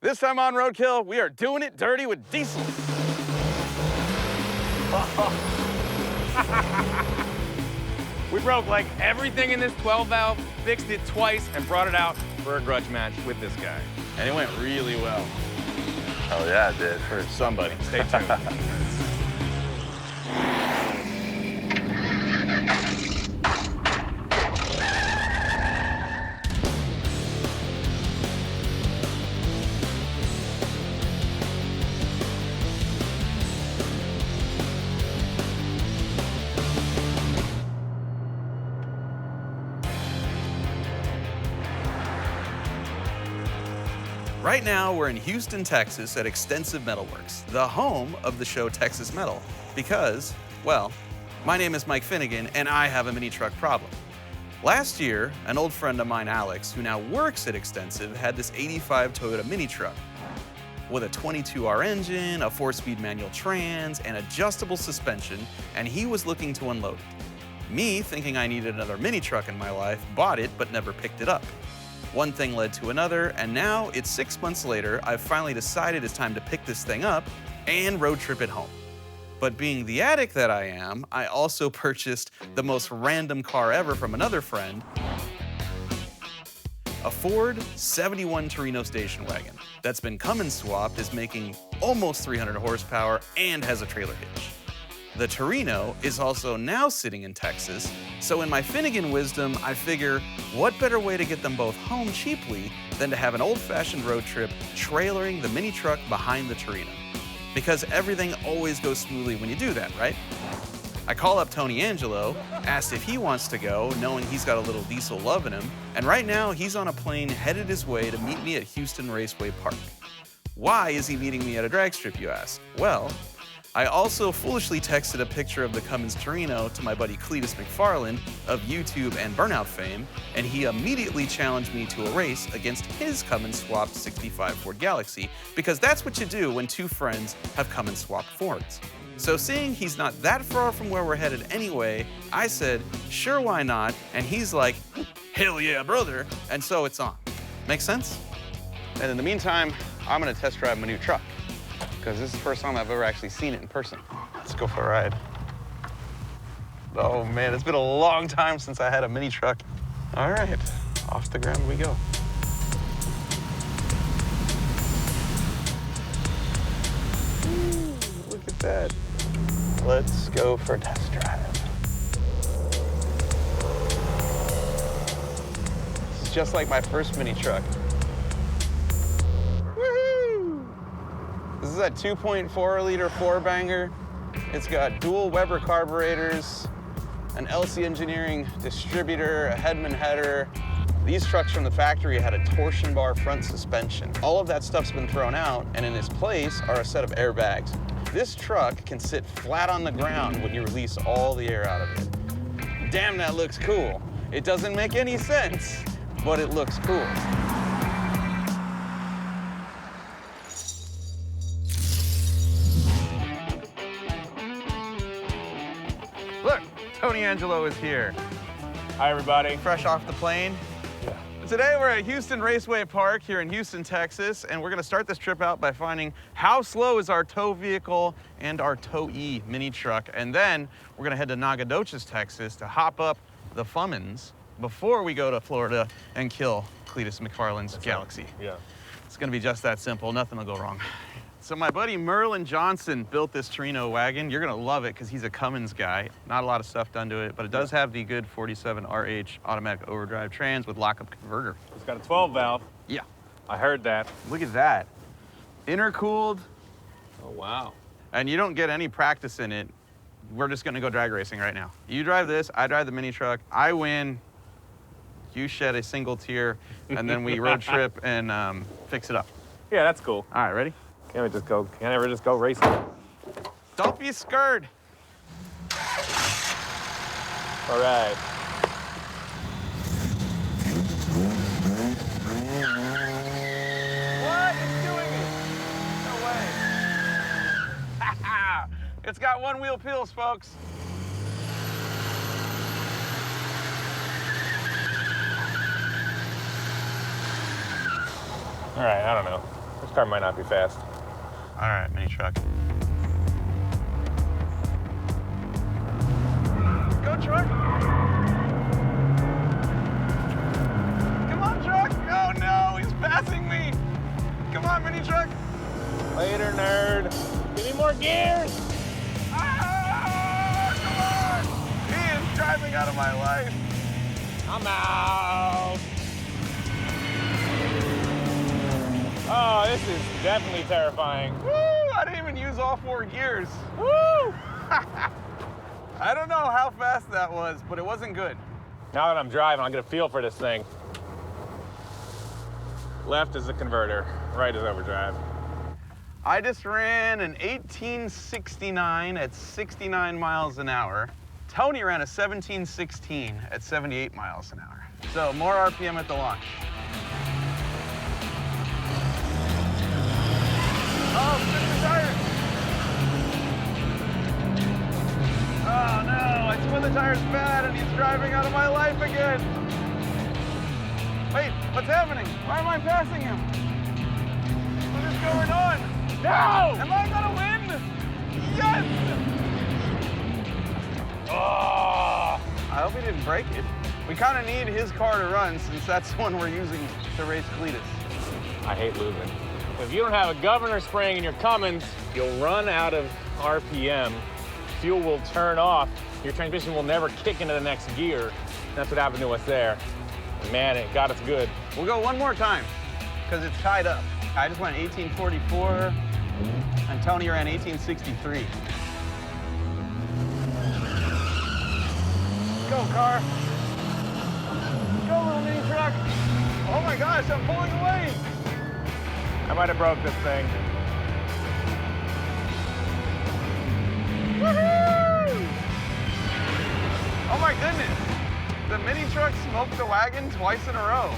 This time on Roadkill, we are doing it dirty with diesel. We broke like everything in this 12-valve, fixed it twice, and brought it out for a grudge match with this guy. And it went really well. Oh yeah, it did. For somebody. Stay tuned. Right now, we're in Houston, Texas at Extensive Metalworks, the home of the show Texas Metal, because, well, my name is Mike Finnegan and I have a mini truck problem. Last year, an old friend of mine, Alex, who now works at Extensive, had this 85 Toyota mini truck with a 22R engine, a 4-speed manual trans, and adjustable suspension, and he was looking to unload it. Me, thinking I needed another mini truck in my life, bought it but never picked it up. One thing led to another, and now it's 6 months later, I've finally decided it's time to pick this thing up and road trip it home. But being the addict that I am, I also purchased the most random car ever from another friend, a Ford 71 Torino station wagon that's been Cummins swapped, is making almost 300 horsepower, and has a trailer hitch. The Torino is also now sitting in Texas, so in my Finnegan wisdom, I figure what better way to get them both home cheaply than to have an old-fashioned road trip trailering the mini truck behind the Torino. Because everything always goes smoothly when you do that, right? I call up Tony Angelo, asked if he wants to go, knowing he's got a little diesel love in him, and right now he's on a plane headed his way to meet me at Houston Raceway Park. Why is he meeting me at a drag strip, you ask? Well, I also foolishly texted a picture of the Cummins Torino to my buddy Cletus McFarland of YouTube and Burnout fame, and he immediately challenged me to a race against his Cummins swapped 65 Ford Galaxy, because that's what you do when two friends have Cummins swapped Fords. So seeing he's not that far from where we're headed anyway, I said, sure, why not? And he's like, hell yeah, brother. And so it's on. Make sense? And in the meantime, I'm gonna test drive my new truck, because this is the first time I've ever actually seen it in person. Let's go for a ride. Oh man, it's been a long time since I had a mini truck. All right, off the ground we go. Ooh, look at that. Let's go for a test drive. This is just like my first mini truck. This is a 2.4 liter 4-banger. It's got dual Weber carburetors, an LC Engineering distributor, a Hedman header. These trucks from the factory had a torsion bar front suspension. All of that stuff's been thrown out, and in its place are a set of airbags. This truck can sit flat on the ground when you release all the air out of it. Damn, that looks cool. It doesn't make any sense, but it looks cool. Look, Tony Angelo is here. Hi, everybody. Fresh off the plane. Yeah. Today we're at Houston Raceway Park here in Houston, Texas, and we're gonna start this trip out by finding how slow is our tow vehicle and our tow-e mini truck, and then we're gonna head to Nacogdoches, Texas to hop up the Fummins before we go to Florida and kill Cletus McFarland's Galaxy. Yeah. It's gonna be just that simple, nothing will go wrong. So my buddy Merlin Johnson built this Torino wagon. You're gonna love it because he's a Cummins guy. Not a lot of stuff done to it, but it does have the good 47RH automatic overdrive trans with lockup converter. It's got a 12-valve. Yeah, I heard that. look at that. Intercooled, Oh, wow. and you don't get any practice in it. We're just gonna go drag racing right now. You drive this, I drive the mini truck, I win, you shed a single tear, and then we road trip and fix it up. Yeah, that's cool. All right, ready? Can't ever just go racing? Don't be scared. All right. What? It's doing it. No way. It's got one wheel peels, folks. All right, I don't know. This car might not be fast. All right, mini truck. Go, truck. Come on, truck. Oh, no, he's passing me. Come on, mini truck. Later, nerd. Give me more gears. Ah, come on. He is driving out of my life. I'm out. Oh, this is definitely terrifying. Woo, I didn't even use all 4 gears. Woo! I don't know how fast that was, but it wasn't good. Now that I'm driving, I'll get a feel for this thing. Left is the converter, right is overdrive. I just ran an 1869 at 69 miles an hour. Tony ran a 1716 at 78 miles an hour. So more RPM at the launch. Oh, spin the tire. Oh no, I spun the tires bad and he's driving out of my life again. Wait, what's happening? Why am I passing him? What is going on? No! Am I gonna win? Yes! Oh! I hope he didn't break it. We kind of need his car to run since that's the one we're using to race Cletus. I hate losing. If you don't have a governor spring in your Cummins, you'll run out of RPM. Fuel will turn off. Your transmission will never kick into the next gear. That's what happened to us there. Man, it got us good. We'll go one more time because it's tied up. I just went 1844 and Tony ran 1863. Go, car. Go, little mini truck. Oh my gosh, I'm pulling away. I might have broke this thing. Woohoo! Oh my goodness. The mini truck smoked the wagon twice in a row.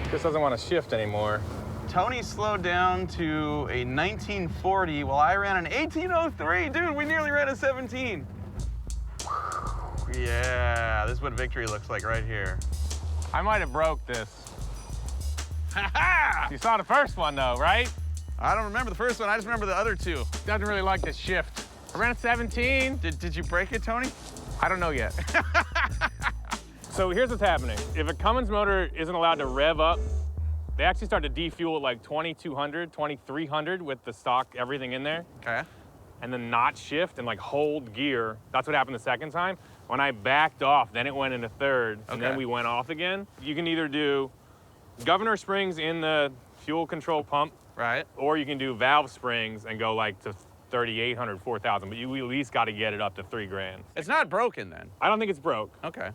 Chris doesn't want to shift anymore. Tony slowed down to a 1940 while I ran an 1803. Dude, we nearly ran a 17. Yeah, this is what victory looks like right here. I might have broke this. Ha-ha! You saw the first one though, right? I don't remember the first one, I just remember the other 2. Doesn't really like this shift. I ran a 17. Did you break it, Tony? I don't know yet. So here's what's happening. If a Cummins motor isn't allowed to rev up, they actually start to defuel at like 2200, 2300 with the stock, everything in there. Okay. And then not shift and like hold gear. That's what happened the second time. When I backed off, then it went into third, and then we went off again. You can either do governor springs in the fuel control pump, Right. or you can do valve springs and go like to 3,800, 4,000, but you at least got to get it up to $3,000. It's not broken then. I don't think it's broke. Okay.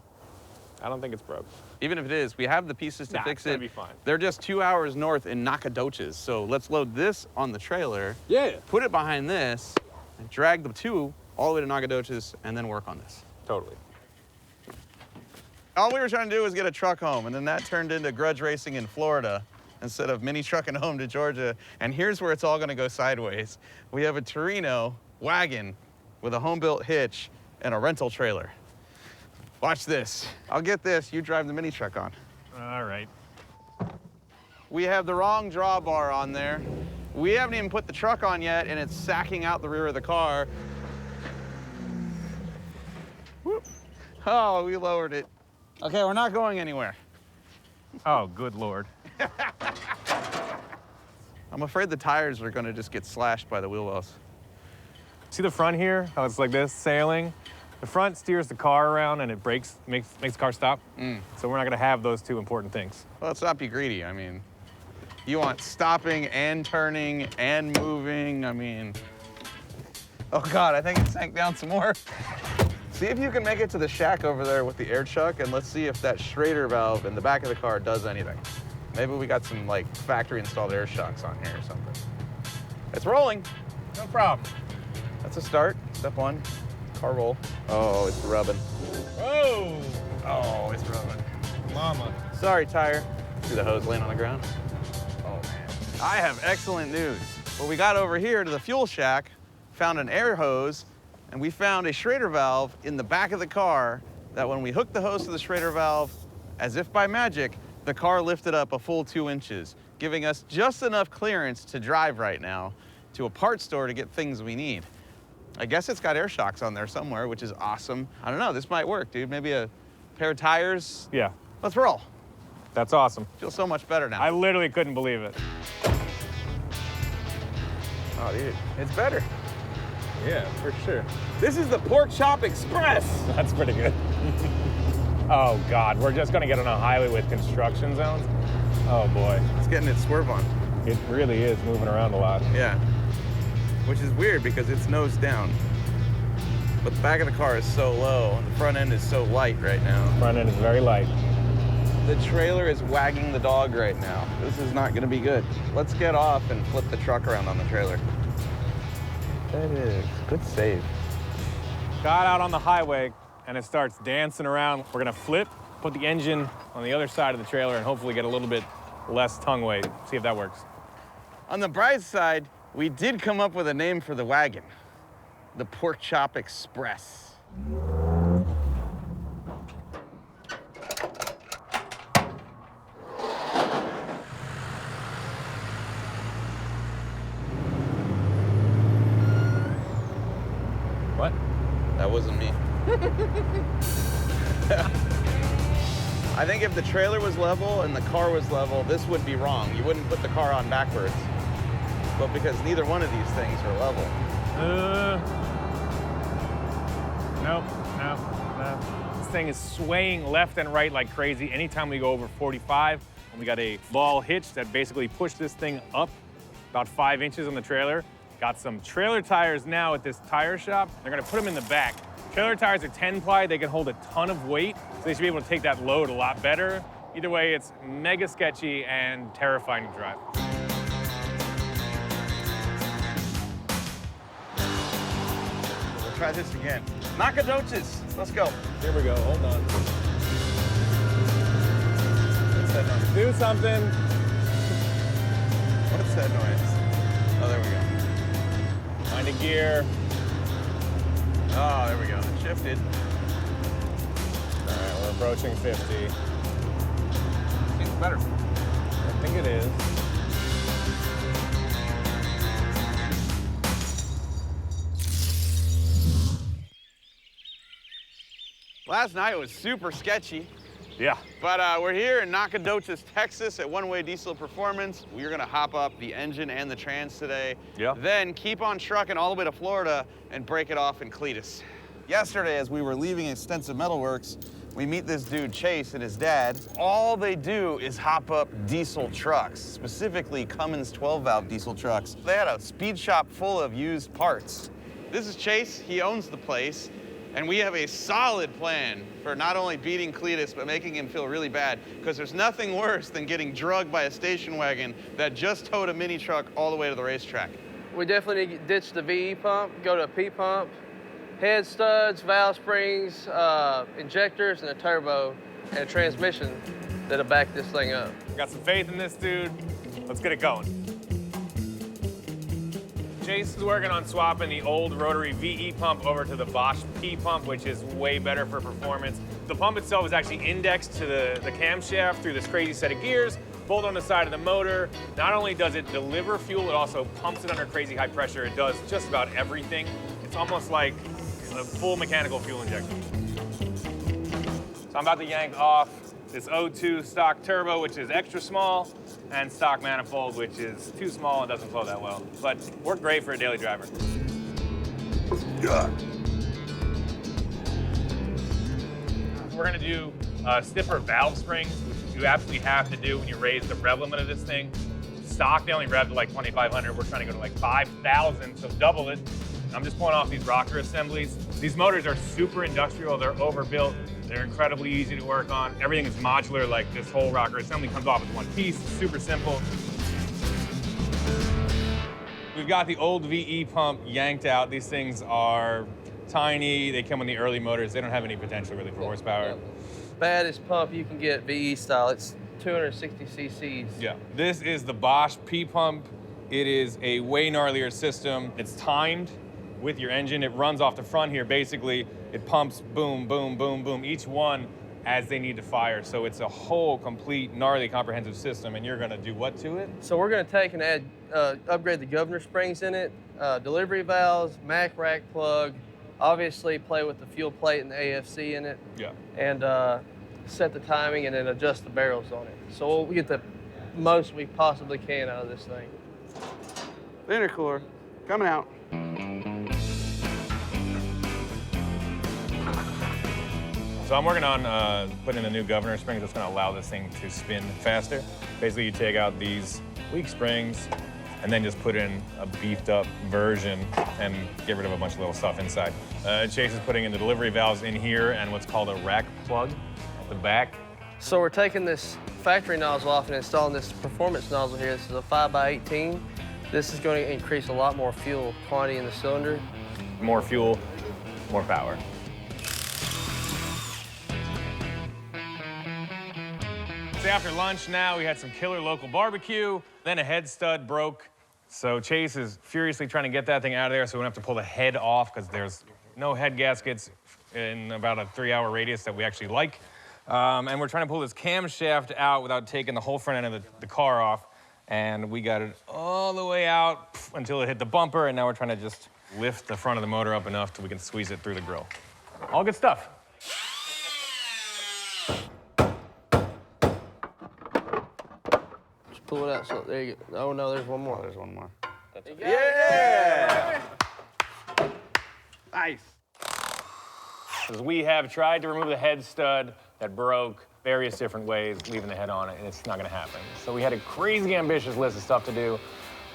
I don't think it's broke. Even if it is, we have the pieces to fix it's gonna it. be fine. They're just 2 hours north in Nacogdoches. So let's load this on the trailer, Yeah. put it behind this, and drag the 2 all the way to Nacogdoches, and then work on this. Totally. All we were trying to do was get a truck home, and then that turned into grudge racing in Florida instead of mini trucking home to Georgia. And here's where it's all gonna go sideways. We have a Torino wagon with a home-built hitch and a rental trailer. Watch this. I'll get this, you drive the mini truck on. All right. We have the wrong drawbar on there. We haven't even put the truck on yet, and it's sacking out the rear of the car. Whoop. Oh, we lowered it. Okay, we're not going anywhere. Oh, good Lord. I'm afraid the tires are gonna just get slashed by the wheel wells. See the front here? How it's like this, sailing? The front steers the car around and it brakes, makes the car stop. So we're not gonna have those 2 important things. Well, let's not be greedy. I mean, you want stopping and turning and moving. I mean, oh God, I think it sank down some more. See if you can make it to the shack over there with the air chuck, and let's see if that Schrader valve in the back of the car does anything. Maybe we got some like factory installed air shocks on here or something. It's rolling. No problem. That's a start. Step 1, car roll. Oh, it's rubbing. Whoa! Oh, it's rubbing. Mama. Sorry, tire. See the hose laying on the ground? Oh, man. I have excellent news. Well, we got over here to the fuel shack, found an air hose, and we found a Schrader valve in the back of the car that when we hooked the hose to the Schrader valve, as if by magic, the car lifted up a full 2 inches. giving us just enough clearance to drive right now to a parts store to get things we need. I guess it's got air shocks on there somewhere, which is awesome. I don't know, this might work, dude. Maybe a pair of tires. Yeah, Let's roll. that's awesome. Feels so much better now. I literally couldn't believe it. Oh, dude, it's better. Yeah, for sure. This is the Pork Chop Express. That's pretty good. Oh God, we're just gonna get on a highway with construction zones. Oh boy. It's getting its swerve on. It really is moving around a lot. Yeah. Which is weird because it's nose down. But the back of the car is so low and the front end is so light right now. Front end is very light. The trailer is wagging the dog right now. This is not gonna be good. Let's get off and flip the truck around on the trailer. That is good save. Got out on the highway and it starts dancing around. We're gonna flip, put the engine on the other side of the trailer and hopefully get a little bit less tongue weight. See if that works. On the bright side, we did come up with a name for the wagon. The Pork Chop Express. What? That wasn't me. I think if the trailer was level and the car was level, this would be wrong. You wouldn't put the car on backwards. But because neither one of these things are level. Nope, no. This thing is swaying left and right like crazy anytime we go over 45. And we got a ball hitch that basically pushed this thing up about 5 inches on the trailer. Got some trailer tires now at this tire shop. They're gonna put them in the back. Trailer tires are 10-ply. They can hold a ton of weight, so they should be able to take that load a lot better. Either way, it's mega sketchy and terrifying to drive. We'll try this again. Nacogdoches, let's go. Here we go, hold on. What's that noise? Do something. What's that noise? Oh, there we go. Find a gear. Oh, there we go. It shifted. All right, we're approaching 50. Seems better. I think it is. Last night was super sketchy, Yeah. but we're here in Nacogdoches, Texas at One Way Diesel Performance. We're gonna hop up the engine and the trans today. Yeah. Then keep on trucking all the way to Florida and break it off in Cletus. Yesterday, as we were leaving Extensive Metalworks, we meet this dude, Chase, and his dad. All they do is hop up diesel trucks, specifically Cummins 12-valve diesel trucks. They had a speed shop full of used parts. This is Chase, he owns the place, and we have a solid plan for not only beating Cletus, but making him feel really bad, because there's nothing worse than getting drugged by a station wagon that just towed a mini truck all the way to the racetrack. We definitely need to ditch the VE pump, go to a P pump, head studs, valve springs, injectors, and a turbo, and a transmission that'll back this thing up. Got some faith in this dude. Let's get it going. Chase is working on swapping the old rotary VE pump over to the Bosch P pump, which is way better for performance. The pump itself is actually indexed to the camshaft through this crazy set of gears, bolt on the side of the motor. Not only does it deliver fuel, it also pumps it under crazy high pressure. It does just about everything. It's almost like a full mechanical fuel injection. So I'm about to yank off this 02 stock turbo, which is extra small, and stock manifold, which is too small and doesn't flow that well, but worked great for a daily driver. We're gonna do stiffer valve springs, which you absolutely have to do when you raise the rev limit of this thing. Stock, they only rev to like 2,500. We're trying to go to like 5,000, so double it. I'm just pulling off these rocker assemblies. These motors are super industrial, they're overbuilt. They're incredibly easy to work on. Everything is modular, like this whole rocker assembly comes off as one piece, super simple. We've got the old VE pump yanked out. These things are tiny. They come in the early motors. They don't have any potential really for horsepower. Baddest pump you can get VE style. It's 260 cc's. Yeah. This is the Bosch P pump. It is a way gnarlier system. It's timed with your engine. It runs off the front here. Basically, it pumps boom, boom, boom, boom. Each one as they need to fire. So it's a whole, complete, gnarly, comprehensive system, and you're gonna do what to it? So we're going to take and add, upgrade the governor springs in it, delivery valves, Mac rack plug, obviously play with the fuel plate and the AFC in it. Yeah. And set the timing and then adjust the barrels on it. So we'll get the most we possibly can out of this thing. The intercooler coming out. So I'm working on putting in a new governor spring that's gonna allow this thing to spin faster. Basically, you take out these weak springs and then just put in a beefed up version and get rid of a bunch of little stuff inside. Chase is putting in the delivery valves in here and what's called a rack plug at the back. So we're taking this factory nozzle off and installing this performance nozzle here. This is a 5x18. This is going to increase a lot more fuel quantity in the cylinder. More fuel, more power. So after lunch now, we had some killer local barbecue, then a head stud broke. So Chase is furiously trying to get that thing out of there so we don't have to pull the head off because there's no head gaskets in about a 3-hour radius that we actually like. And we're trying to pull this camshaft out without taking the whole front end of the car off. And we got it all the way out until it hit the bumper, and now we're trying to just lift the front of the motor up enough till we can squeeze it through the grill. All good stuff. Just pull it out. So there you go. Oh no, there's one more. There's one more. Yeah! Nice. Because we have tried to remove the head stud that broke various different ways, leaving the head on it, and it's not gonna happen. So we had a crazy ambitious list of stuff to do,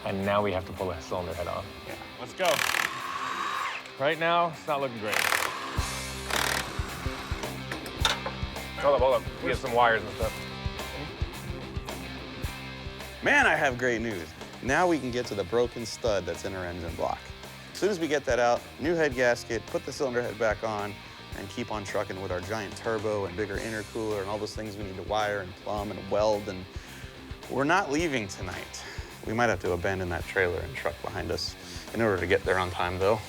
and now we have to pull the cylinder head off. Yeah, let's go. Right now, it's not looking great. Hold up. We get some wires and stuff. Man, I have great news. Now we can get to the broken stud that's in our engine block. As soon as we get that out, new head gasket, put the cylinder head back on, and keep on trucking with our giant turbo and bigger intercooler and all those things we need to wire and plumb and weld. And we're not leaving tonight. We might have to abandon that trailer and truck behind us in order to get there on time, though.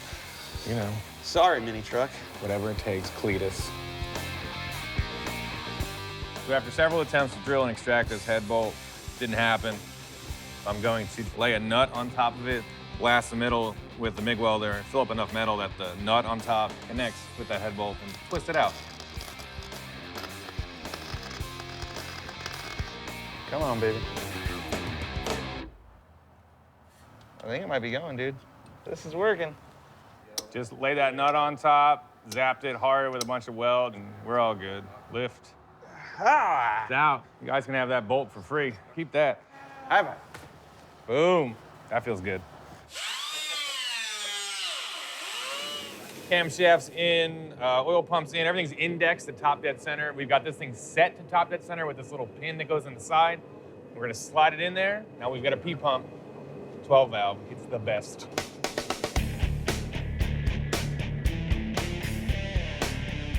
You know, Sorry, mini truck. whatever it takes, Cletus. So after several attempts to drill and extract this head bolt, didn't happen. I'm going to lay a nut on top of it, blast the middle with the MIG welder, and fill up enough metal that the nut on top connects with that head bolt and twist it out. Come on, baby. I think it might be going, dude. This is working. Just lay that nut on top, zapped it hard with a bunch of weld, and we're all good. Lift. Ah! It's out. You guys can have that bolt for free. Keep that. Have it. Boom. That feels good. Camshafts in, oil pumps in, everything's indexed to top dead center. We've got this thing set to top dead center with this little pin that goes in the side. We're gonna slide it in there. Now we've got a P-pump, 12 valve. It's the best.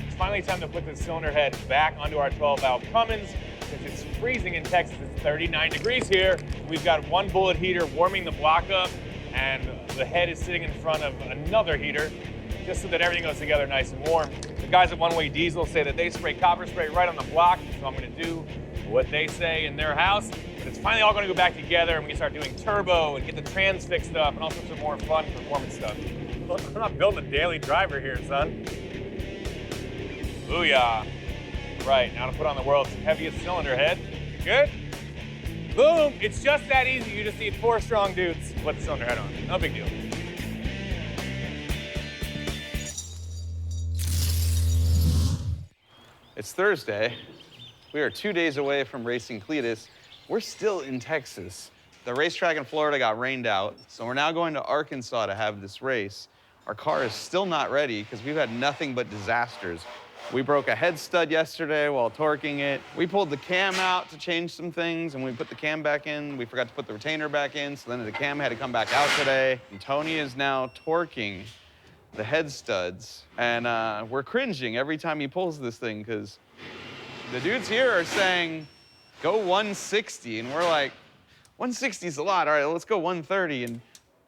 It's finally time to put the cylinder head back onto our 12 valve Cummins. Since it's freezing in Texas, it's 39 degrees here. We've got one bullet heater warming the block up, and the head is sitting in front of another heater, just so that everything goes together nice and warm. The guys at One Way Diesel say that they spray copper spray right on the block, so I'm gonna do what they say in their house. But it's finally all gonna go back together, and we can start doing turbo and get the trans fixed up and all sorts of more fun performance stuff. Look, I'm not building a daily driver here, son. Booyah. Right, now to put on the world's heaviest cylinder head. Good? Boom, it's just that easy. You just need 4 strong dudes to put the cylinder head on. No big deal. It's Thursday. We are 2 days away from racing Cletus. We're still in Texas. The racetrack in Florida got rained out, so we're now going to Arkansas to have this race. Our car is still not ready because we've had nothing but disasters. We broke a head stud yesterday while torquing it. We pulled the cam out to change some things, and we put the cam back in. We forgot to put the retainer back in, so then the cam had to come back out today. And Tony is now torquing the head studs, and we're cringing every time he pulls this thing because the dudes here are saying, go 160, and we're like, 160 is a lot. All right, let's go 130, and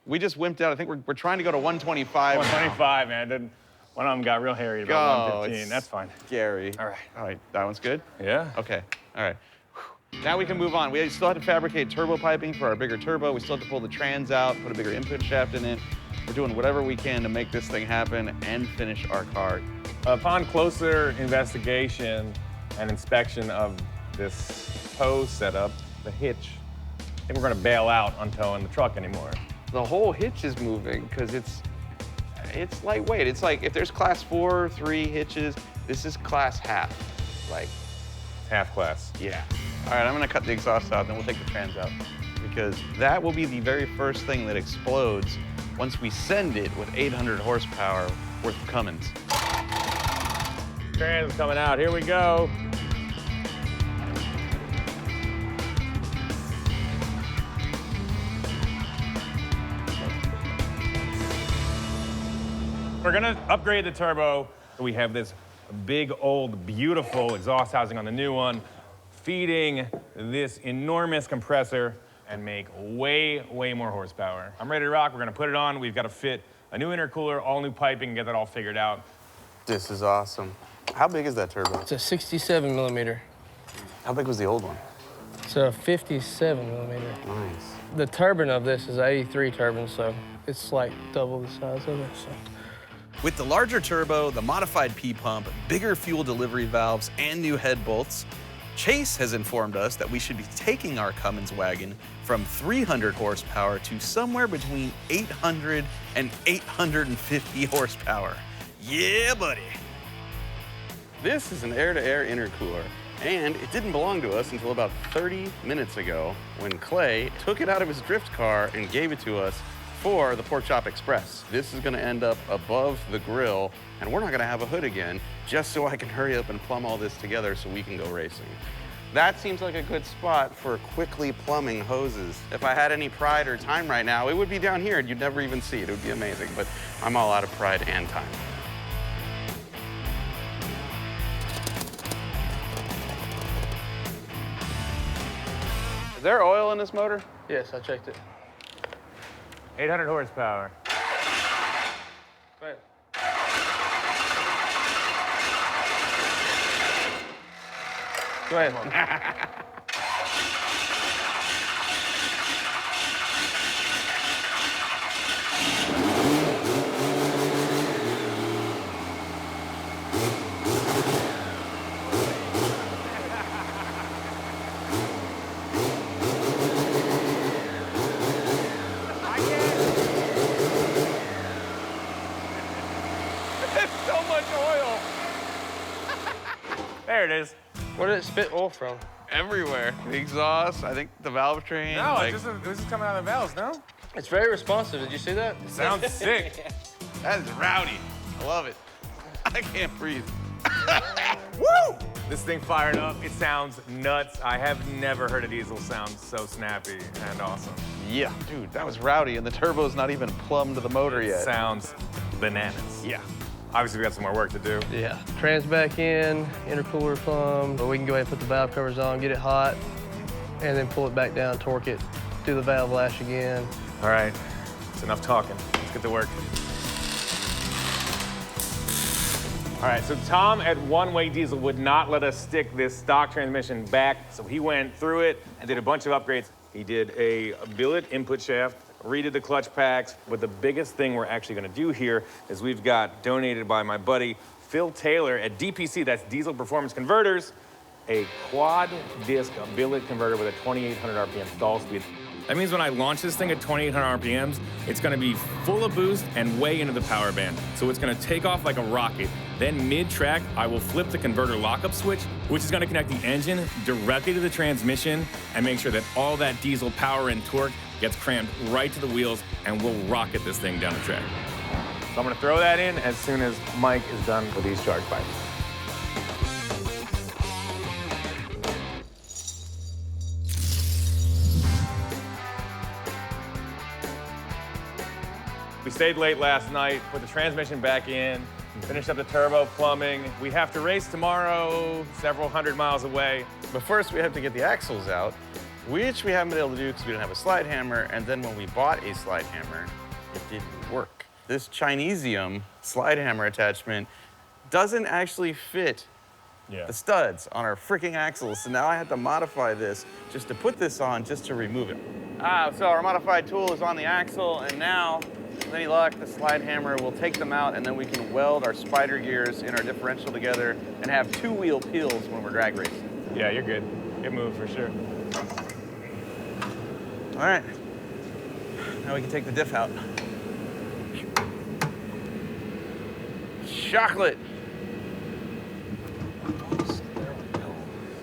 we just wimped out. I think we're trying to go to 125. 125, man. One of them got real hairy about 115. That's fine. Scary. All right. All right, that one's good? Yeah. Okay, all right. Now we can move on. We still have to fabricate turbo piping for our bigger turbo. We still have to pull the trans out, put a bigger input shaft in it. We're doing whatever we can to make this thing happen and finish our car. Upon closer investigation and inspection of this tow setup, the hitch, I think we're gonna bail out on towing the truck anymore. The whole hitch is moving because it's lightweight. It's like if there's class 4, 3 hitches, this is class half. Like, Half class. yeah. All right, I'm gonna cut the exhaust out, then we'll take the trans out because that will be the very first thing that explodes once we send it with 800 horsepower worth of Cummins. Trans coming out, here we go. We're gonna upgrade the turbo. We have this big, old, beautiful exhaust housing on the new one, feeding this enormous compressor and make way, way more horsepower. I'm ready to rock. We're gonna put it on. We've got to fit a new intercooler, all new piping, and get that all figured out. This is awesome. How big is that turbo? It's a 67 millimeter. How big was the old one? It's a 57 millimeter. Nice. The turbine of this is 83 turbine, so it's like double the size of it. So. With the larger turbo, the modified P-pump, bigger fuel delivery valves, and new head bolts, Chase has informed us that we should be taking our Cummins wagon from 300 horsepower to somewhere between 800 and 850 horsepower. Yeah, buddy. This is an air-to-air intercooler, and it didn't belong to us until about 30 minutes ago when Clay took it out of his drift car and gave it to us for the Pork Chop Express. This is gonna end up above the grill, and we're not gonna have a hood again, just so I can hurry up and plumb all this together so we can go racing. That seems like a good spot for quickly plumbing hoses. If I had any pride or time right now, it would be down here and you'd never even see it. It would be amazing, but I'm all out of pride and time. Is there oil in this motor? Yes, I checked it. 800 horsepower. Go ahead. Go ahead. So much oil. There it is. Where did it spit oil from? Everywhere. The exhaust, I think the valve train. No, like, this is coming out of the valves, no? It's very responsive. Did you see that? Sounds sick. that is rowdy. I love it. I can't breathe. Woo! This thing fired up. It sounds nuts. I have never heard a diesel sound so snappy and awesome. Yeah, dude, that was rowdy, and the turbo's not even plumbed to the motor It yet. sounds bananas. Yeah. Obviously, we got some more work to do. Yeah. Trans back in, intercooler plumbed, but we can go ahead and put the valve covers on, get it hot, and then pull it back down, torque it, do the valve lash again. All right, it's enough talking. Let's get to work. All right, so Tom at One Way Diesel would not let us stick this stock transmission back, so he went through it and did a bunch of upgrades. He did a billet input shaft, redid the clutch packs, but the biggest thing we're actually gonna do here is we've got donated by my buddy Phil Taylor at DPC, that's Diesel Performance Converters, a quad disc billet converter with a 2,800 RPM stall speed. That means when I launch this thing at 2,800 RPMs, it's gonna be full of boost and way into the power band. So it's gonna take off like a rocket. Then mid-track, I will flip the converter lockup switch, which is gonna connect the engine directly to the transmission and make sure that all that diesel power and torque gets crammed right to the wheels, and we'll rocket this thing down the track. So I'm gonna throw that in as soon as Mike is done with these charge pipes. We stayed late last night, put the transmission back in, finished up the turbo plumbing. We have to race tomorrow, several hundred miles away. But first, we have to get the axles out, which we haven't been able to do because we don't have a slide hammer. And then when we bought a slide hammer, it didn't work. this Chinesium slide hammer attachment doesn't actually fit the studs on our freaking axles. So now I had to modify this just to put this on, just to remove it. So our modified tool is on the axle, and now, with any luck, the slide hammer will take them out, and then we can weld our spider gears in our differential together and have two-wheel peels when we're drag racing. Yeah, you're good. It moved for sure. All right. Now we can take the diff out. Chocolate.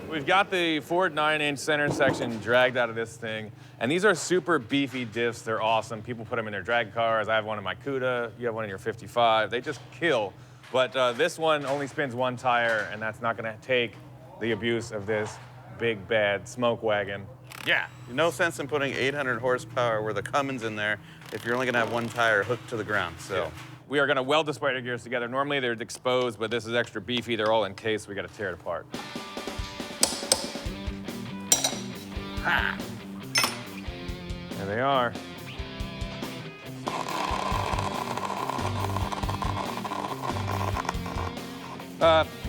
We've got the Ford 9-inch center section dragged out of this thing, and these are super beefy diffs. They're awesome. People put them in their drag cars. I have one in my Cuda. You have one in your 55. They just kill. But this one only spins one tire, and that's not gonna take the abuse of this big, bad smoke wagon. Yeah, no sense in putting 800 horsepower with a Cummins in there if you're only gonna have one tire hooked to the ground, so. Yeah. We are gonna weld the spider gears together. Normally they're exposed, but this is extra beefy. They're all encased. We gotta tear it apart. Ha! There they are.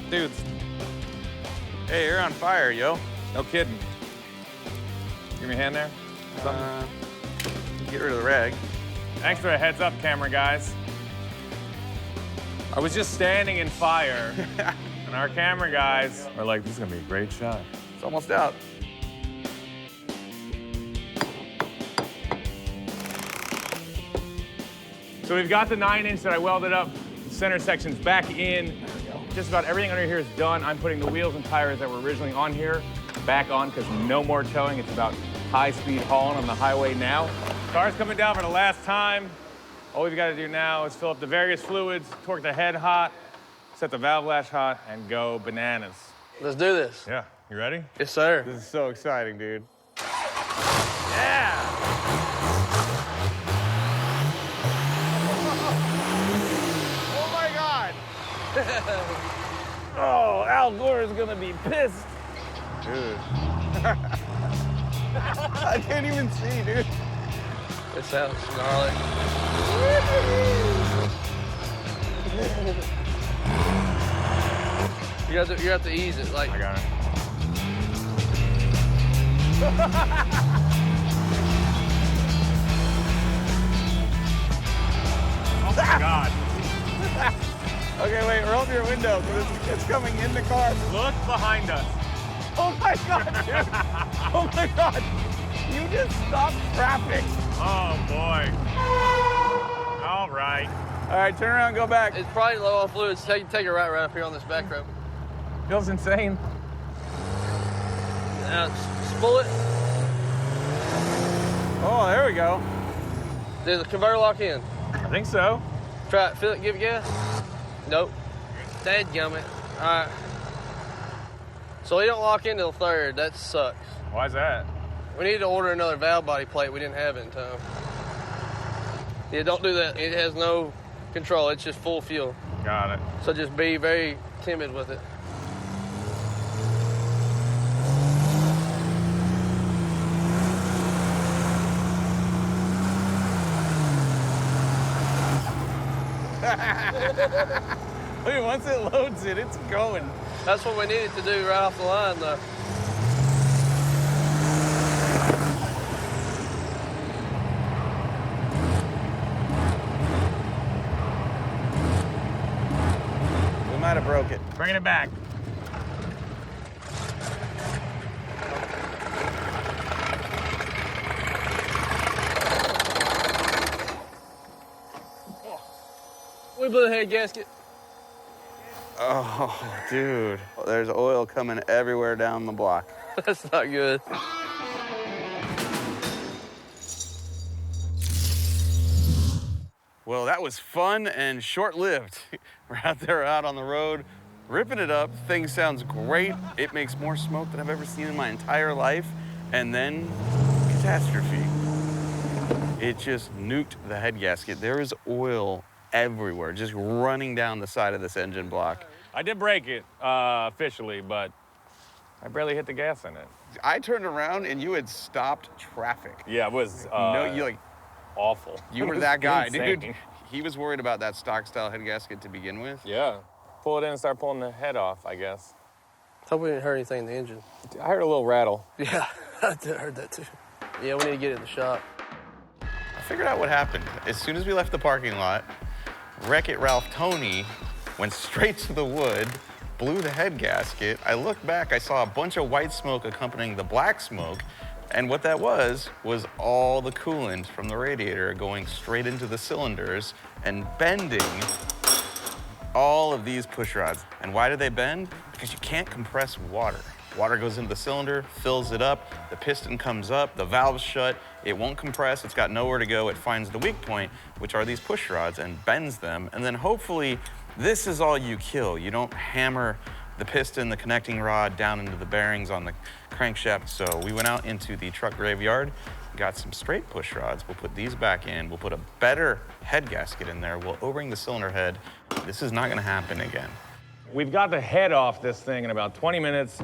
Dudes, Hey, you're on fire, yo. no kidding. Give me a hand there. Get rid of the rag. Thanks for a heads up, camera guys. I was just standing in fire, and our camera guys are like, this is gonna be a great shot. It's almost out. So we've got the 9-inch that I welded up, center section's back in. Just about everything under here is done. I'm putting the wheels and tires that were originally on here back on because no more towing. It's about high-speed hauling on the highway now. Car's coming down for the last time. All we've got to do now is fill up the various fluids, torque the head hot, set the valve latch hot, and go bananas. Let's do this. Yeah, you ready? Yes, sir. This is so exciting, dude. Yeah! Oh my God! Oh, Al Gore is gonna be pissed. Dude. I can't even see, dude. It sounds gnarly. You have to ease it, like. I got it. Oh my God. Okay, wait, roll up your window, because it's coming in the car. Look behind us. Oh my God, dude! Oh my God! You just stopped traffic. Oh boy. All right. All right, turn around and go back. It's probably low on fluids. Take it right up here on this back rope. Feels insane. Now, spool it. Oh, there we go. Did the converter lock in? I think so. Try it, feel it, give it gas. Nope. Dadgummit. All right. So we don't lock into the third. That sucks. Why's that? We need to order another valve body plate. We didn't have it in time. Yeah, don't do that. It has no control. It's just full fuel. Got it. So just be very timid with it. Wait, once it loads it, it's going. That's what we needed to do right off the line, though. We might have broke it. Bringing it back. We blew the head gasket. Oh, dude. There's oil coming everywhere down the block. That's not good. Well, that was fun and short-lived. We're out on the road, ripping it up. Thing sounds great. It makes more smoke than I've ever seen in my entire life. And then, catastrophe. It just nuked the head gasket. There is oil everywhere, just running down the side of this engine block. I did break it officially, but I barely hit the gas in it. I turned around and you had stopped traffic. Yeah, it was No, you like, awful. you It were was that guy, insane. dude. He was worried about that stock style head gasket to begin with. Yeah. Pull it in and start pulling the head off, I guess. Hope we didn't hurt anything in the engine. I heard a little rattle. Yeah, I heard that too. Yeah, we need to get it in the shop. I figured out what happened. As soon as we left the parking lot, Wreck-It Ralph Tony went straight to the wood, blew the head gasket. I looked back, I saw a bunch of white smoke accompanying the black smoke, and what that was all the coolant from the radiator going straight into the cylinders and bending all of these push rods. And why do they bend? Because you can't compress water. Water goes into the cylinder, fills it up, the piston comes up, the valve's shut, it won't compress, it's got nowhere to go, it finds the weak point, which are these push rods, and bends them, and then hopefully this is all you kill. You don't hammer the piston, the connecting rod down into the bearings on the crankshaft. So we went out into the truck graveyard, got some straight push rods, we'll put these back in, we'll put a better head gasket in there, we'll O-ring the cylinder head. This is not gonna happen again. We've got the head off this thing in about 20 minutes.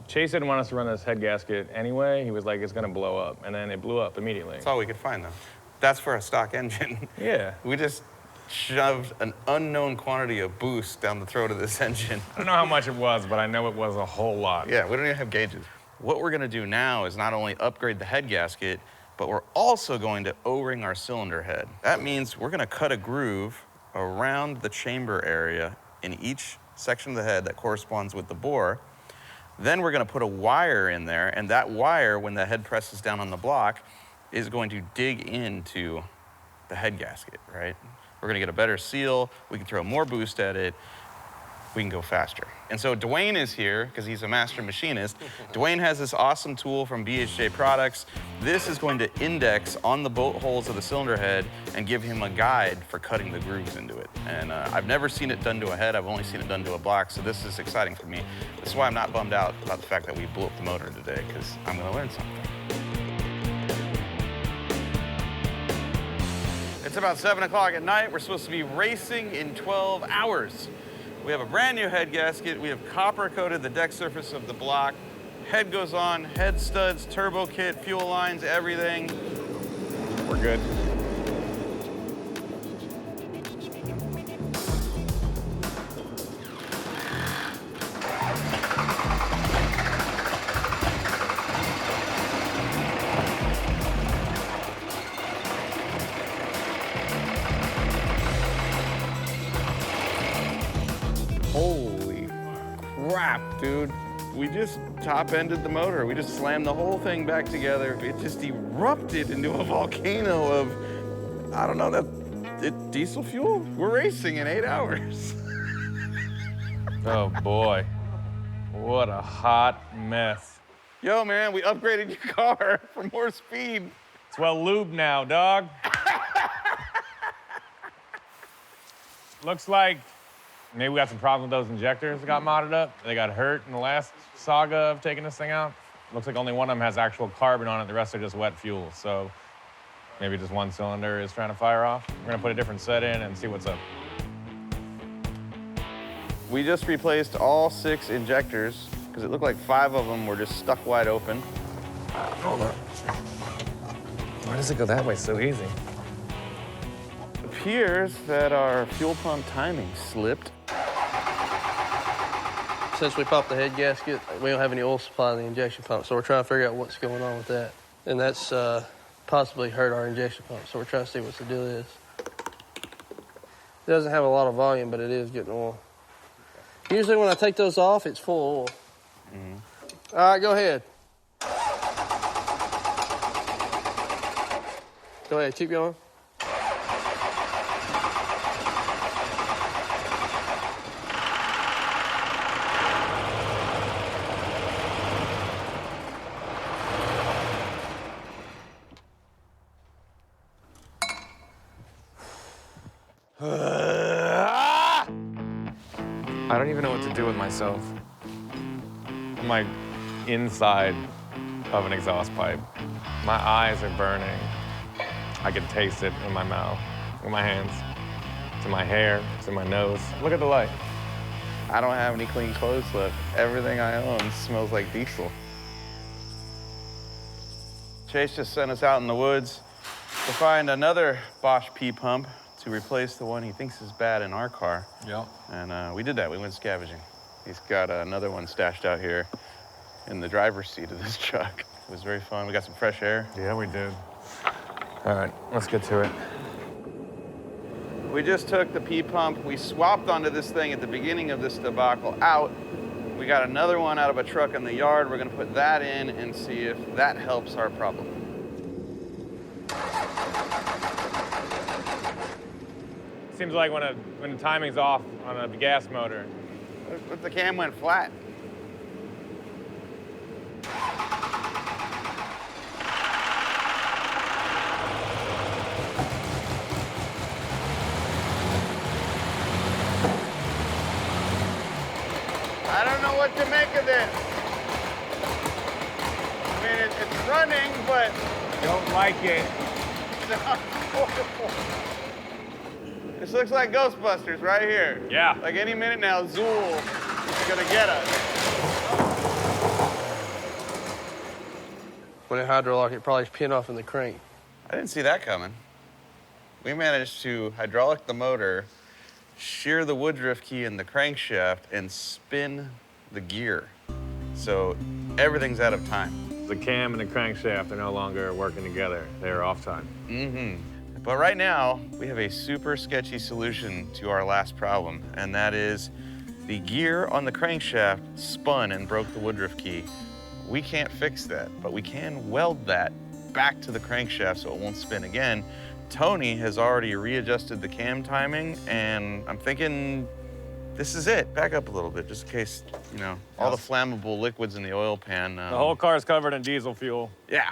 Chase didn't want us to run this head gasket anyway. He was like, it's gonna blow up. And then it blew up immediately. That's all we could find though. That's for a stock engine. Yeah. We just shoved an unknown quantity of boost down the throat of this engine. I don't know how much it was, but I know it was a whole lot. Yeah, we don't even have gauges. What we're gonna do now is not only upgrade the head gasket, but we're also going to O-ring our cylinder head. That means we're gonna cut a groove around the chamber area in each section of the head that corresponds with the bore. Then we're gonna put a wire in there, and that wire, when the head presses down on the block, is going to dig into the head gasket, right? We're gonna get a better seal, we can throw more boost at it, we can go faster. And so Dwayne is here, because he's a master machinist. Dwayne has this awesome tool from BHJ Products. This is going to index on the bolt holes of the cylinder head and give him a guide for cutting the grooves into it. And I've never seen it done to a head, I've only seen it done to a block, so this is exciting for me. This is why I'm not bummed out about the fact that we blew up the motor today, because I'm gonna learn something. It's about 7 o'clock at night. We're supposed to be racing in 12 hours. We have a brand new head gasket. We have copper coated the deck surface of the block. Head goes on, head studs, turbo kit, fuel lines, everything. We're good. Holy crap, dude. We just top-ended the motor. We just slammed the whole thing back together. It just erupted into a volcano of, I don't know, diesel fuel? We're racing in 8 hours. Oh boy. What a hot mess. Yo, man, we upgraded your car for more speed. It's well lubed now, dog. Looks like maybe we got some problems with those injectors that got modded up. They got hurt in the last saga of taking this thing out. Looks like only one of them has actual carbon on it. The rest are just wet fuel. So maybe just one cylinder is trying to fire off. We're gonna put a different set in and see what's up. We just replaced all 6 injectors because it looked like 5 of them were just stuck wide open. Hold on. Why does it go that way so easy? It appears that our fuel pump timing slipped. Since we popped the head gasket, we don't have any oil supply in the injection pump, so we're trying to figure out what's going on with that. And that's possibly hurt our injection pump, so we're trying to see what the deal is. It doesn't have a lot of volume, but it is getting oil. Usually when I take those off, it's full of oil. Mm-hmm. All right, go ahead. Go ahead, keep going. I don't even know what to do with myself. I'm like inside of an exhaust pipe. My eyes are burning. I can taste it in my mouth, in my hands. It's in my hair, it's in my nose. Look at the light. I don't have any clean clothes left. Everything I own smells like diesel. Chase just sent us out in the woods to find another Bosch P-pump to replace the one he thinks is bad in our car. Yep. And we did that. We went scavenging. He's got another one stashed out here in the driver's seat of this truck. It was very fun. We got some fresh air. Yeah, we did. All right, let's get to it. We just took the P pump. We swapped onto this thing at the beginning of this debacle out. We got another one out of a truck in the yard. We're gonna put that in and see if that helps our problem. Seems like when the timing's off on a gas motor. But the cam went flat. I don't know what to make of this. I mean, it's running, but Don't like it. it's horrible. This looks like Ghostbusters right here. Yeah. Like any minute now, Zool is gonna get us. When it hydraulic, it probably pin off in the crank. I didn't see that coming. We managed to hydraulic the motor, shear the woodruff key in the crankshaft, and spin the gear. So everything's out of time. The cam and the crankshaft are no longer working together. They're off time. Mm-hmm. But right now, we have a super sketchy solution to our last problem, and that is the gear on the crankshaft spun and broke the woodruff key. We can't fix that, but we can weld that back to the crankshaft so it won't spin again. Tony has already readjusted the cam timing, and I'm thinking this is it. Back up a little bit, just in case, you know, all the flammable liquids in the oil pan. The whole car's covered in diesel fuel. Yeah.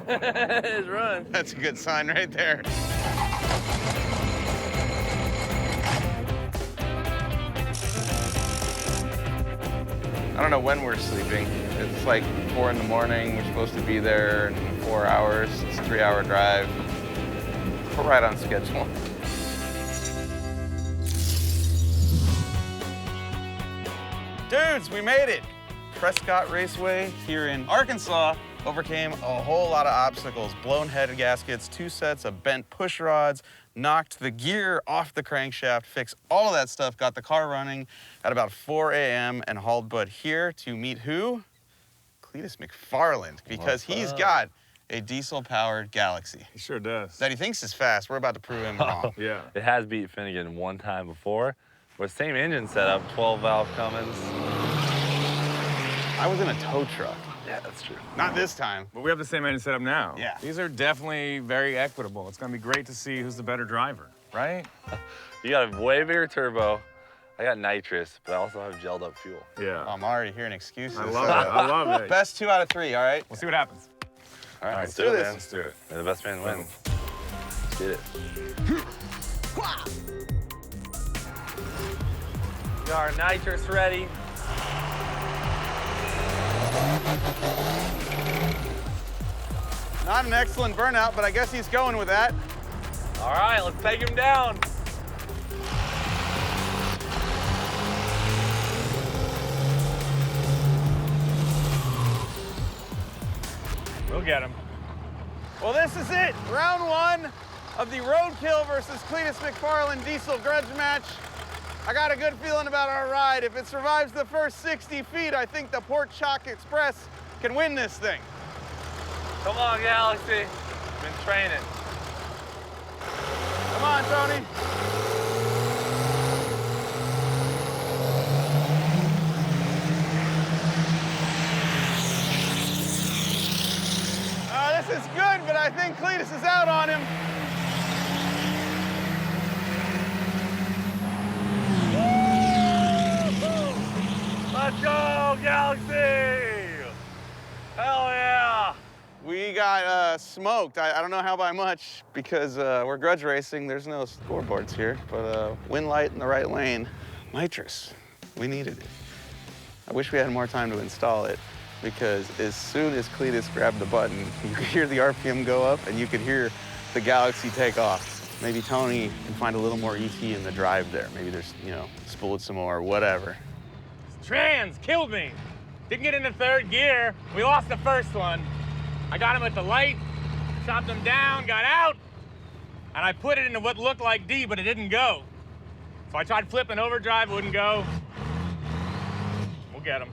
It's run. That's a good sign right there. I don't know when we're sleeping. It's like 4 in the morning. We're supposed to be there in 4 hours. It's a 3-hour drive. We're right on schedule. Dudes, we made it. Prescott Raceway here in Arkansas overcame a whole lot of obstacles. Blown head gaskets, 2 sets of bent push rods, knocked the gear off the crankshaft, fixed all of that stuff, got the car running at about 4 a.m. and hauled Bud here to meet who? Cletus McFarland, because he's got a diesel-powered Galaxy He sure does. that he thinks is fast. We're about to prove him wrong. Yeah. It has beat Finnegan one time before. With same engine setup, 12-valve Cummins. I was in a tow truck. Yeah, that's true. Not this time. But we have the same engine setup now. Yeah. These are definitely very equitable. It's gonna be great to see who's the better driver, right? You got a way bigger turbo. I got nitrous, but I also have gelled up fuel. Yeah. I'm already hearing excuses. I love it. I love it. Best 2 out of 3, all right? We'll see what happens. All right, let's do do it, this. man. Let's do it. May the best man win. Let's get it. We got our nitrous ready. Not an excellent burnout, but I guess he's going with that. All right, let's take him down. We'll get him. Well, this is it. Round 1 of the Roadkill versus Cletus McFarland diesel grudge match. I got a good feeling about our ride. If it survives the first 60 feet, I think the Port Chalk Express can win this thing. Come on, Galaxy. Been training. Come on, Tony. This is good, but I think Cletus is out on him. Let's go, Galaxy! Hell yeah! We got smoked. I don't know how by much because we're grudge racing. There's no scoreboards here, but wind light in the right lane. Nitrous, we needed it. I wish we had more time to install it because as soon as Cletus grabbed the button, you could hear the RPM go up and you could hear the Galaxy take off. Maybe Tony can find a little more ET in the drive there. Maybe there's, you know, spooled some more, whatever. Trans killed me. Didn't get into third gear. We lost the first one. I got him at the light, chopped him down, got out, and I put it into what looked like D, but it didn't go. So I tried flipping overdrive, wouldn't go. We'll get him.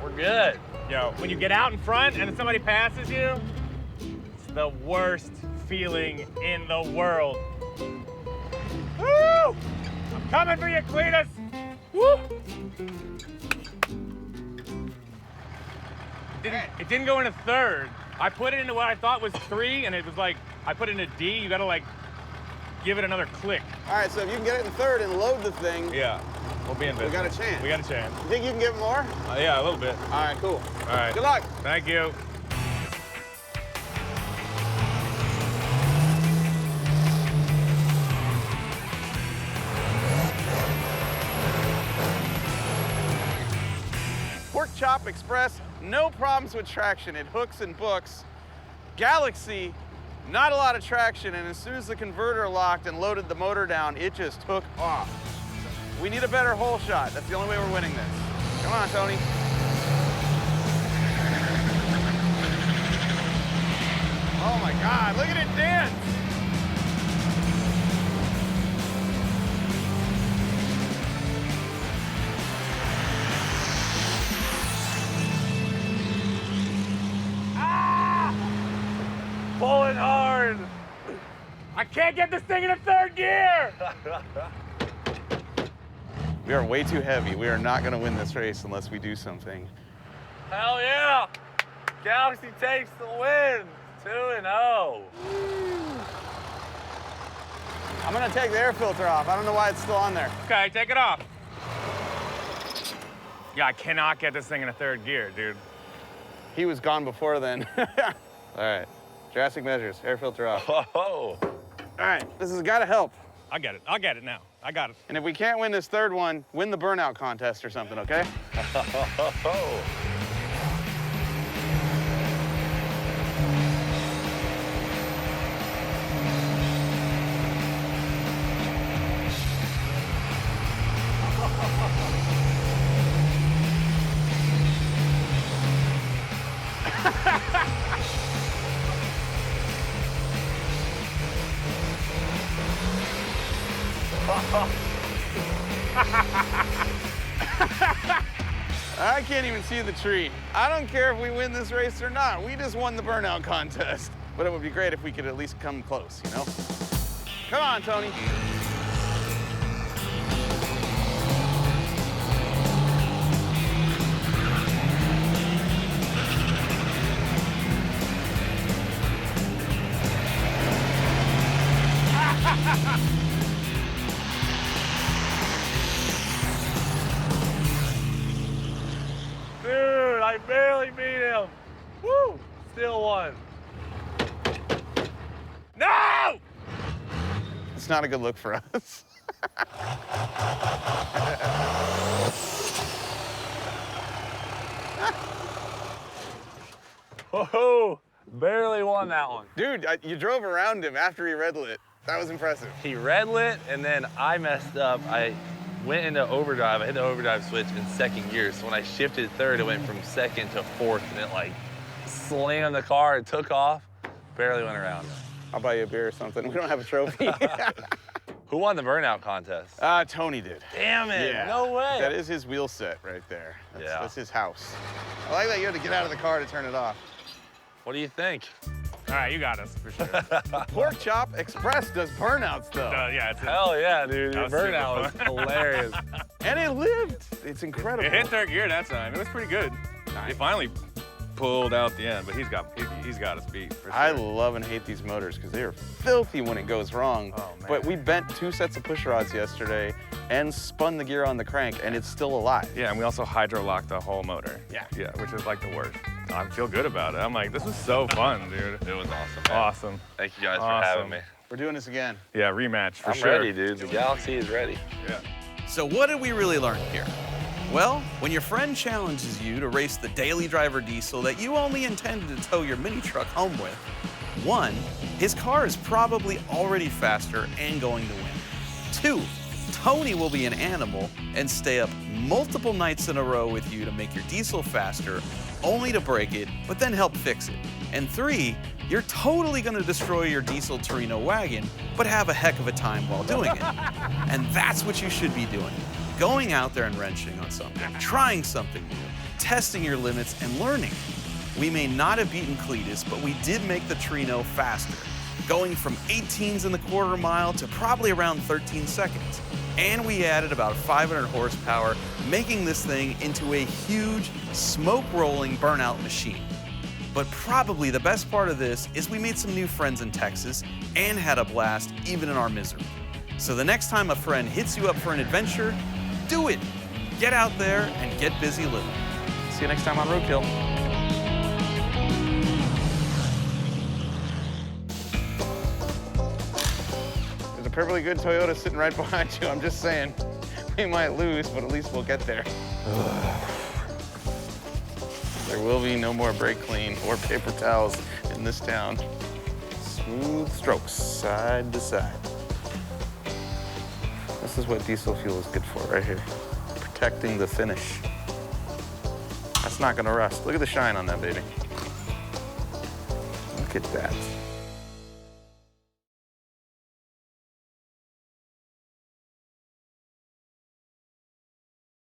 We're good. Yo, when you get out in front and somebody passes you, it's the worst feeling in the world. Woo! I'm coming for you, Cletus! Woo! It didn't go into third. I put it into what I thought was 3, and it was like, I put it into D, you gotta like, give it another click. All right, so if you can get it in third and load the thing, Yeah, we'll be in business. we got a chance. We got a chance. You think you can give it more? Yeah, a little bit. All right, cool. All right. Good luck. Thank you. Pork Chop Express, no problems with traction. It hooks and books. Galaxy, not a lot of traction, and as soon as the converter locked and loaded the motor down, it just took off. We need a better hole shot. That's the only way we're winning this. Come on, Tony. Oh my God, look at it dance. Pulling hard. I can't get this thing into third gear! We are way too heavy. We are not gonna win this race unless we do something. Hell yeah. Galaxy takes the win. 2-0. I'm gonna take the air filter off. I don't know why it's still on there. Okay, take it off. Yeah, I cannot get this thing into third gear, dude. He was gone before then. All right, drastic measures, air filter off. All Oh. right, this has gotta help. I get it. I'll get it now. I got it. And if we can't win this third one, win the burnout contest or something, okay? Oh. I can't even see the tree. I don't care if we win this race or not. We just won the burnout contest. But it would be great if we could at least come close, you know? Come on, Tony. Dude, I barely beat him. Woo! Still won. No! It's not a good look for us. Whoa! Barely won that one. Dude, you drove around him after he red lit. That was impressive. He red lit, and then I messed up. I went into overdrive. I hit the overdrive switch in second gear. So when I shifted third, it went from second to fourth, and it like slammed the car and took off. Barely went around. I'll buy you a beer or something. We don't have a trophy. Who won the burnout contest? Tony did. Damn it! Yeah. No way. That is his wheel set right there. Yeah. That's his house. I like that you had to get out of the car to turn it off. What do you think? All right, you got us for sure. Pork Chop Express does burnouts though. Yeah, it's Hell yeah, dude. Your That was super burnout was fun. hilarious. And it lived. It's incredible. It hit third gear that time. It was pretty good. He finally pulled out the end, but he's got us beat for sure. I love and hate these motors because they are filthy when it goes wrong. Oh, man. But we bent 2 sets of push rods yesterday and spun the gear on the crank, and it's still alive. Yeah, and we also hydro locked the whole motor. Yeah. Yeah, which is like the worst. I feel good about it. I'm like, this is so fun, dude. It was awesome, man. Awesome. Thank you guys for Awesome. having me. We're doing this again. Yeah, rematch for I'm sure. ready, dude. The Galaxy is ready. Yeah. So what did we really learn here? Well, when your friend challenges you to race the daily driver diesel that you only intended to tow your mini truck home with, 1, his car is probably already faster and going to win. 2, Tony will be an animal and stay up multiple nights in a row with you to make your diesel faster, only to break it, but then help fix it. And 3, you're totally gonna destroy your diesel Torino wagon, but have a heck of a time while doing it. And that's what you should be doing. Going out there and wrenching on something, trying something new, testing your limits and learning. We may not have beaten Cletus, but we did make the Torino faster, going from 18s in the quarter mile to probably around 13 seconds. And we added about 500 horsepower, making this thing into a huge, smoke-rolling burnout machine. But probably the best part of this is we made some new friends in Texas and had a blast even in our misery. So the next time a friend hits you up for an adventure, do it. Get out there and get busy living. See you next time on Roadkill. There's a perfectly good Toyota sitting right behind you. I'm just saying, we might lose, but at least we'll get there. There will be no more brake clean or paper towels in this town. Smooth strokes, side to side. This is what diesel fuel is good for right here. Protecting the finish. That's not gonna rust. Look at the shine on that baby. Look at that.